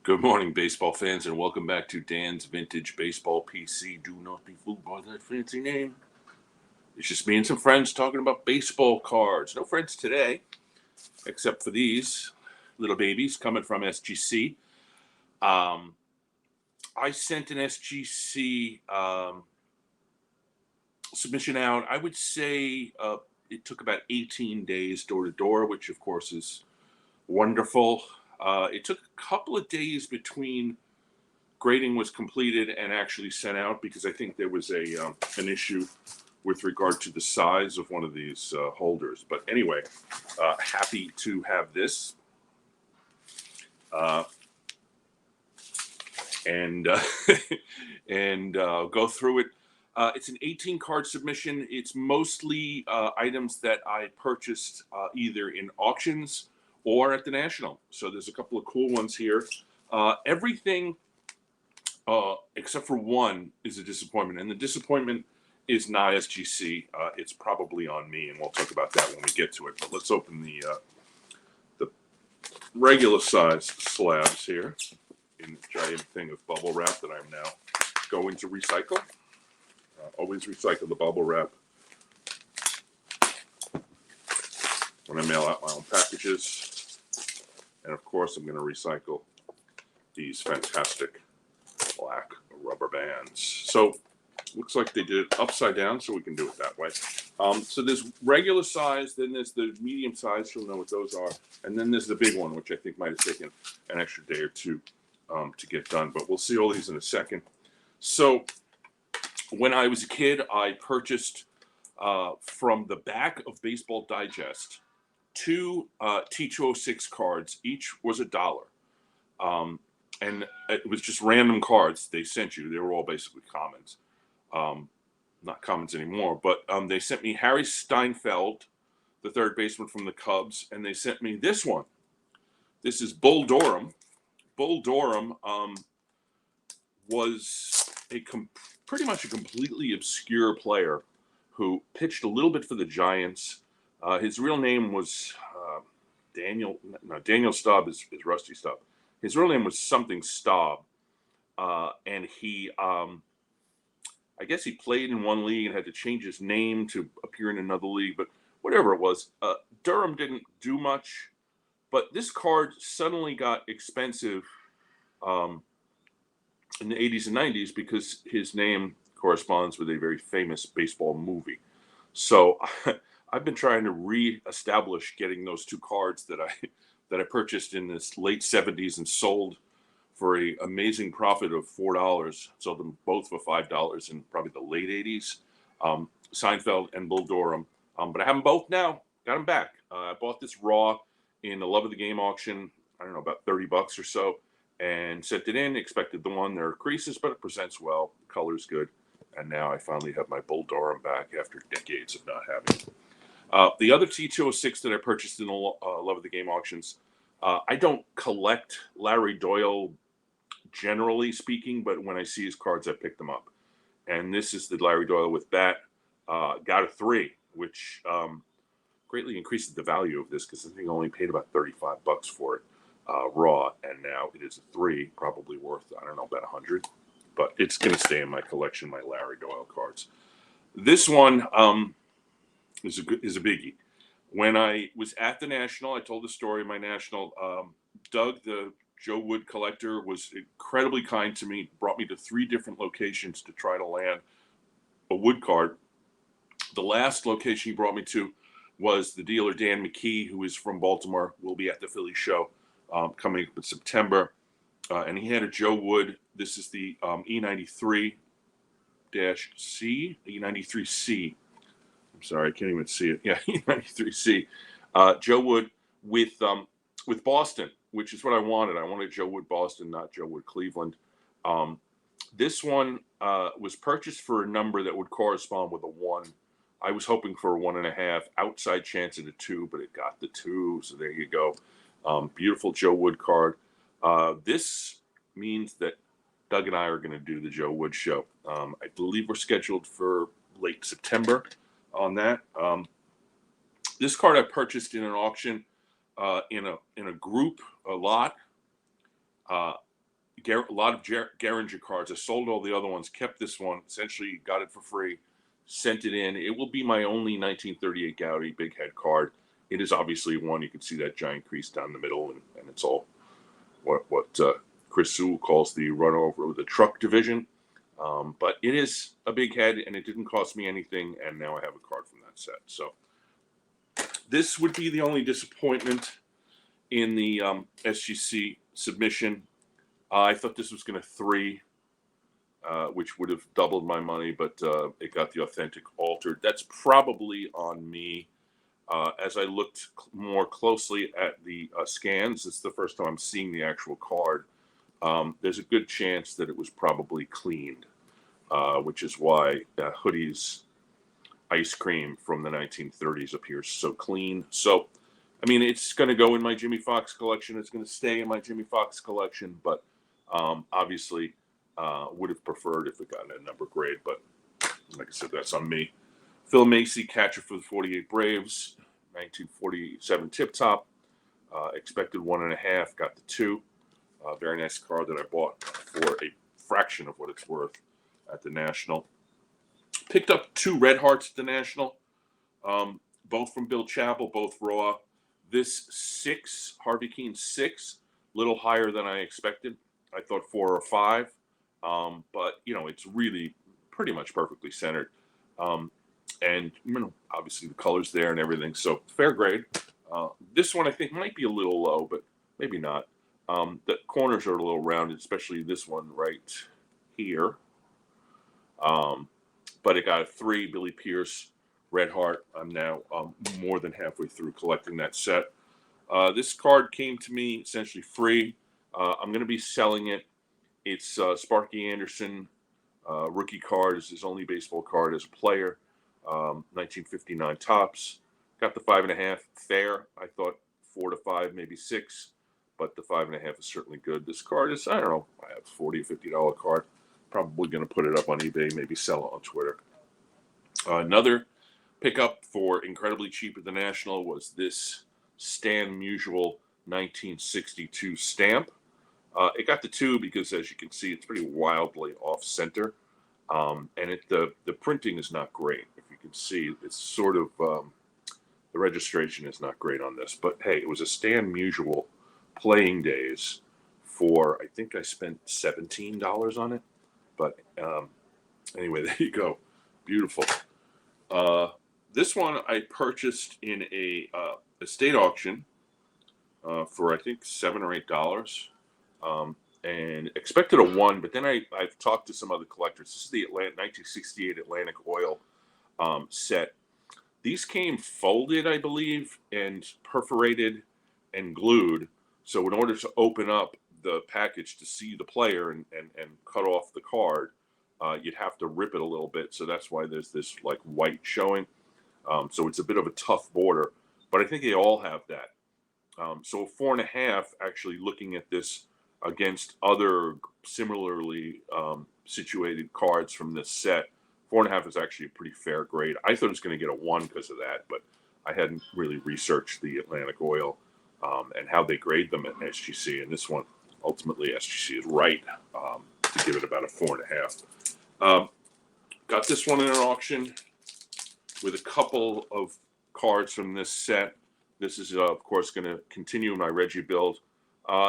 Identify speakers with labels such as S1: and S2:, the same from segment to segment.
S1: Good morning, baseball fans, and welcome back to Dan's Vintage Baseball PC. Do not be fooled by that fancy name. It's just me and some friends talking about baseball cards. No friends today, except for these little babies coming from SGC. I sent an SGC submission out. I would say it took about 18 days door to door, which of course is wonderful. It took a couple of days between grading was completed and actually sent out because I think there was an issue with regard to the size of one of these holders. But anyway, happy to have this. And go through it. It's an 18-card submission. It's mostly items that I purchased either in auctions or at the National. So there's a couple of cool ones here. Everything except for one is a disappointment, and the disappointment is not SGC. It's probably on me, and we'll talk about that when we get to it. But let's open the regular size slabs here in the giant thing of bubble wrap that I'm now going to recycle. Always recycle the bubble wrap when I mail out my own packages. And of course, I'm going to recycle these fantastic black rubber bands. So looks like they did it upside down, so we can do it that way. So there's regular size, then there's the medium size, you'll know what those are, and then there's the big one, which I think might have taken an extra day or two to get done, but we'll see all these in a second. So when I was a kid, I purchased from the back of Baseball Digest 2 T206 cards. Each was $1. And it was just random cards they sent you. They were all basically commons. Not commons anymore, but they sent me Harry Steinfeld, the third baseman from the Cubs, and they sent me this one. This is Bull Durham. Bull Durham was pretty much a completely obscure player who pitched a little bit for the Giants. His real name was Daniel Staub is Rusty Staub. His real name was something Staub, and he, I guess he played in one league and had to change his name to appear in another league, but whatever it was, Durham didn't do much, but this card suddenly got expensive in the 80s and 90s because his name corresponds with a very famous baseball movie. So I've been trying to reestablish getting those 2 cards that I purchased in this late 70s and sold for an amazing profit of $4. Sold them both for $5 in probably the late 80s. Seinfeld and Bull Durham. But I have them both now. Got them back. I bought this raw in the Love of the Game auction. I don't know, about $30 or so. And sent it in. Expected the one. There are creases, but it presents well. The color's good. And now I finally have my Bull Durham back after decades of not having it. The other T206 that I purchased in the Love of the Game auctions, I don't collect Larry Doyle, generally speaking, but when I see his cards, I pick them up. And this is the Larry Doyle with bat. Got a 3, which greatly increases the value of this because I think I only paid about $35 for it raw, and now it is a 3, probably worth, I don't know, about 100. But it's going to stay in my collection, my Larry Doyle cards. This one is a biggie. When I was at the National, I told the story of my National. Doug, the Joe Wood collector, was incredibly kind to me, brought me to 3 different locations to try to land a Wood card. The last location he brought me to was the dealer Dan McKee, who is from Baltimore, will be at the Philly show coming up in September. And he had a Joe Wood. This is the E93-C, E93C. I'm sorry, I can't even see it. Yeah, E93C. Joe Wood with Boston, which is what I wanted. I wanted Joe Wood Boston, not Joe Wood Cleveland. This one was purchased for a number that would correspond with a 1. I was hoping for a 1.5, outside chance at a 2, but it got the 2, so there you go. Beautiful Joe Wood card. This means that Doug and I are going to do the Joe Wood show. I believe we're scheduled for late September on that. This card I purchased in an auction in a group, a lot. A lot of Garinger cards. I sold all the other ones, kept this one, essentially got it for free, sent it in. It will be my only 1938 Gaudi big head card. It is obviously one. You can see that giant crease down the middle, and it's all what Chris Sewell calls the run over the truck division. But it is a big head, and it didn't cost me anything, and now I have a card from that set. So this would be the only disappointment in the SGC submission. I thought this was going to 3, which would have doubled my money, but it got the authentic altered. That's probably on me. As I looked more closely at the scans, it's the first time I'm seeing the actual card. There's a good chance that it was probably cleaned, which is why Hoodie's ice cream from the 1930s appears so clean. So, I mean, it's going to go in my Jimmy Foxx collection. It's going to stay in my Jimmy Foxx collection, but obviously would have preferred if it got a number grade. But like I said, that's on me. Phil Macy, catcher for the 48 Braves, 1947 tip top. Expected 1.5, got the 2. Very nice card that I bought for a fraction of what it's worth at the National. Picked up 2 Red Hearts at the National, both from Bill Chappell, both raw. This 6, Harvey Keene 6, little higher than I expected. I thought 4 or 5, but you know, it's really pretty much perfectly centered. And you know, obviously the colors there and everything, so fair grade. This one I think might be a little low, but maybe not. The corners are a little rounded, especially this one right here. But it got a 3, Billy Pierce, Red Heart. I'm now more than halfway through collecting that set. This card came to me essentially free. I'm going to be selling it. It's Sparky Anderson, rookie card. Is his only baseball card as a player. 1959 tops. Got the 5.5 fair. I thought 4 to 5, maybe 6, but the 5.5 is certainly good. This card is, I don't know, I have a $40 or $50 card. Probably going to put it up on eBay, maybe sell it on Twitter. Another pickup for incredibly cheap at the National was this Stan Musial 1962 stamp. It got the 2 because, as you can see, it's pretty wildly off center, and the printing is not great. If you can see, it's sort of the registration is not great on this. But hey, it was a Stan Musial playing days for, I think I spent $17 on it. But anyway, there you go. Beautiful. This one I purchased in a estate auction for I think $7 or $8, and expected a 1. But then I've talked to some other collectors. This is the 1968 Atlantic Oil set. These came folded, I believe, and perforated and glued. So in order to open up the package to see the player and cut off the card, you'd have to rip it a little bit. So that's why there's this like white showing. So it's a bit of a tough border, but I think they all have that. So 4.5, actually looking at this against other similarly situated cards from this set, 4.5 is actually a pretty fair grade. I thought it was going to get a 1 because of that, but I hadn't really researched the Atlantic Oil and how they grade them at SGC. And this one, ultimately, SGC is right to give it about a 4.5. Got this one in an auction with a couple of cards from this set. This is, of course, going to continue my Reggie build.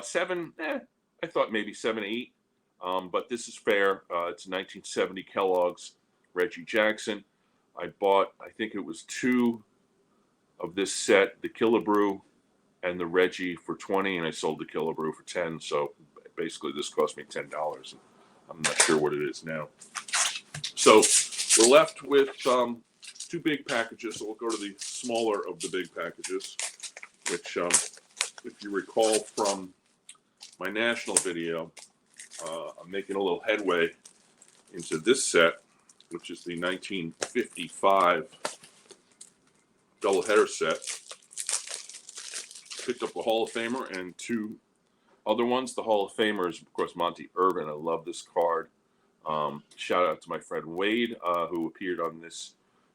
S1: 7, I thought maybe 7, 8. But this is fair. It's 1970 Kellogg's Reggie Jackson. I bought, I think it was 2 of this set, the Killebrew and the Reggie for 20, and I sold the Killebrew for 10. So basically this cost me $10. And I'm not sure what it is now. So we're left with 2 big packages. So we'll go to the smaller of the big packages, which if you recall from my National video, I'm making a little headway into this set, which is the 1955 doubleheader set. Picked up a Hall of Famer and 2 other ones. The Hall of Famer is, of course, Monty Iverson. I love this card. Shout out to my friend Wade, who appeared on this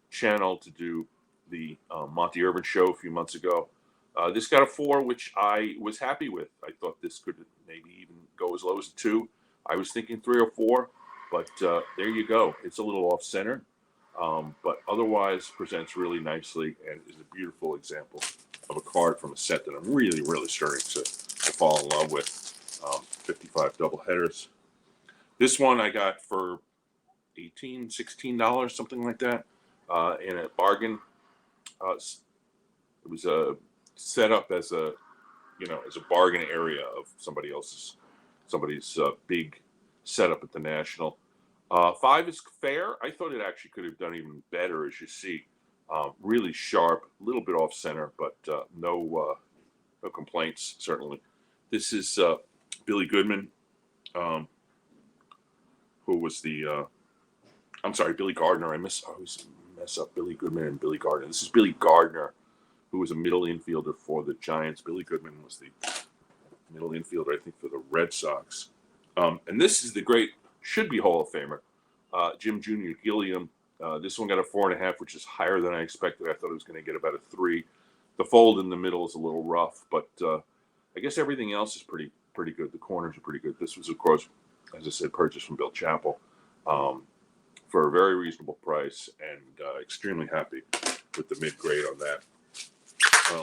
S1: channel to do the Monty Iverson show a few months ago. This got a 4, which I was happy with. I thought this could maybe even go go as low as 2. I was thinking 3 or 4, but there you go. It's a little off center, but otherwise presents really nicely and is a beautiful example of a card from a set that I'm really, really starting to fall in love with. 55 double headers. This one I got for $18, $16, something like that, in a bargain. It was set up as a bargain area of somebody's big setup at the National. 5 is fair. I thought it actually could have done even better, as you see. Really sharp, a little bit off center, but no complaints, certainly. This is Billy Goodman, who was the Billy Gardner. I always mess up Billy Goodman and Billy Gardner. This is Billy Gardner, who was a middle infielder for the Giants. Billy Goodman was the middle infielder, I think, for the Red Sox. And this is the great, should-be Hall of Famer, Jim Jr. Gilliam. This one got a 4.5, which is higher than I expected. I thought it was going to get about a 3. The fold in the middle is a little rough, but I guess everything else is pretty good. The corners are pretty good. This was, of course, as I said, purchased from Bill Chappell for a very reasonable price, and extremely happy with the mid-grade on that.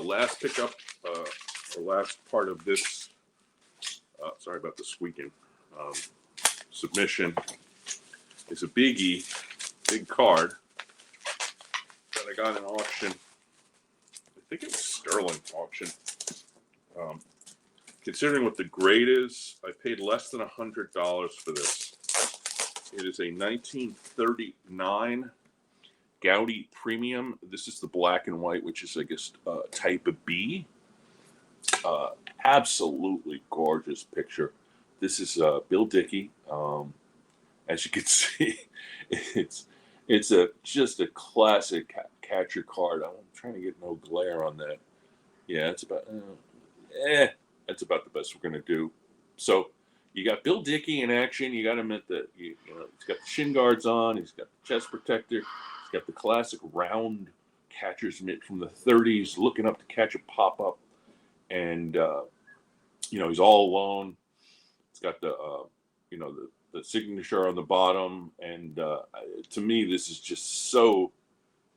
S1: Last pickup, or last part of this, sorry about the squeaking, submission is a big card that I got in auction. I think it was Sterling auction. Considering what the grade is, I paid less than $100 for this. It is a 1939 Gaudi Premium. This is the black and white, which is, I guess, type of B. Absolutely gorgeous picture. This is Bill Dicky. As you can see, it's just a classic catcher card. I'm trying to get no glare on that. Yeah, it's about that's about the best we're gonna do. So you got Bill Dicky in action. You got him at he's got the shin guards on. He's got the chest protector. He's got the classic round catcher's mitt from the 30s, looking up to catch a pop up, and he's all alone. It's got the signature on the bottom, and to me, this is just so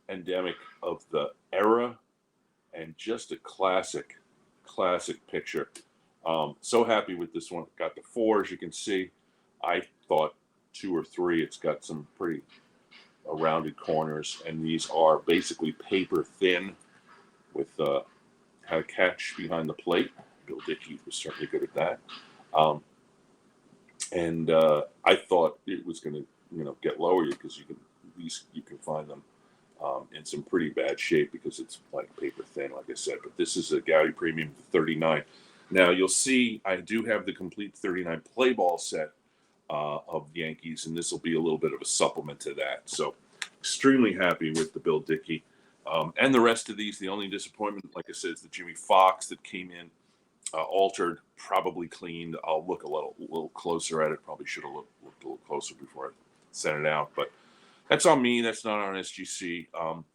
S1: endemic of the era, and just a classic picture. So happy with this one. Got the 4, as you can see. I thought 2 or 3. It's got some pretty rounded corners, and these are basically paper thin with how to catch behind the plate. Bill Dicky was certainly good at that. And I thought it was going to get lower because you can find them in some pretty bad shape because it's like paper thin, like I said. But this is a Gaudi Premium 39. Now you'll see I do have the complete 39 play ball set of Yankees, and this will be a little bit of a supplement to that. So extremely happy with the Bill Dicky and the rest of these. The only disappointment, like I said, is the Jimmy Fox that came in. Altered, probably cleaned. I'll look a little closer at it. Probably should have looked a little closer before I sent it out. But that's on me. That's not on SGC.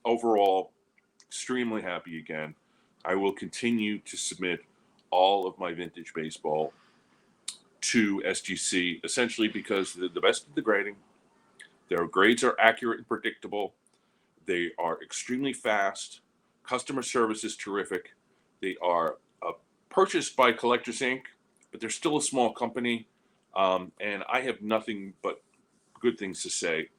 S1: Overall, extremely happy again. I will continue to submit all of my vintage baseball to SGC, essentially because the best of the grading. Their grades are accurate and predictable. They are extremely fast. Customer service is terrific. They are purchased by Collectors Inc., but they're still a small company, and I have nothing but good things to say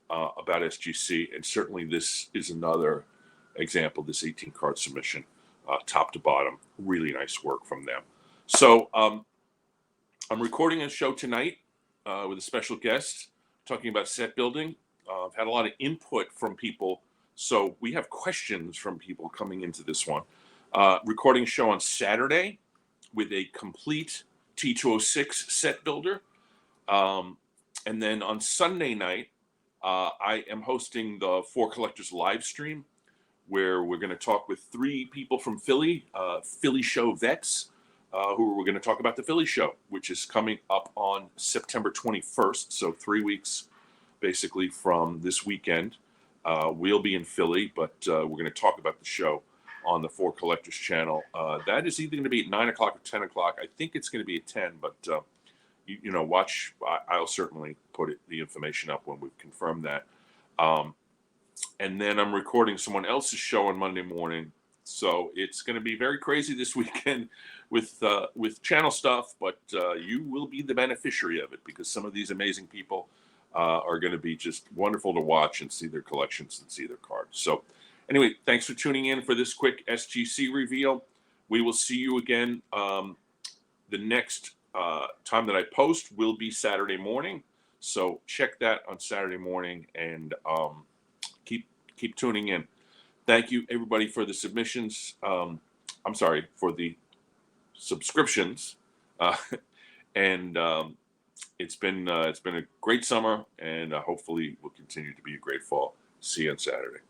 S1: about SGC, and certainly this is another example, this 18-card submission, top to bottom. Really nice work from them. So I'm recording a show tonight with a special guest talking about set building. I've had a lot of input from people, so we have questions from people coming into this one. Recording a show on Saturday with a complete T206 set builder. And then on Sunday night, I am hosting the 4 Collectors live stream where we're going to talk with 3 people from Philly, Philly show vets, who we're going to talk about the Philly show, which is coming up on September 21st. So 3 weeks basically from this weekend. We'll be in Philly, but we're going to talk about the show on the 4 Collectors channel. That is either going to be at 9 o'clock or 10 o'clock. I think it's going to be at 10, but watch. I'll certainly put the information up when we've confirmed that. And then I'm recording someone else's show on Monday morning. So it's going to be very crazy this weekend with channel stuff, but you will be the beneficiary of it because some of these amazing people are going to be just wonderful to watch and see their collections and see their cards. So anyway, thanks for tuning in for this quick SGC reveal. We will see you again. The next time that I post will be Saturday morning. So check that on Saturday morning and keep tuning in. Thank you, everybody, for the submissions. I'm sorry, for the subscriptions. And it's been a great summer, and hopefully will continue to be a great fall. See you on Saturday.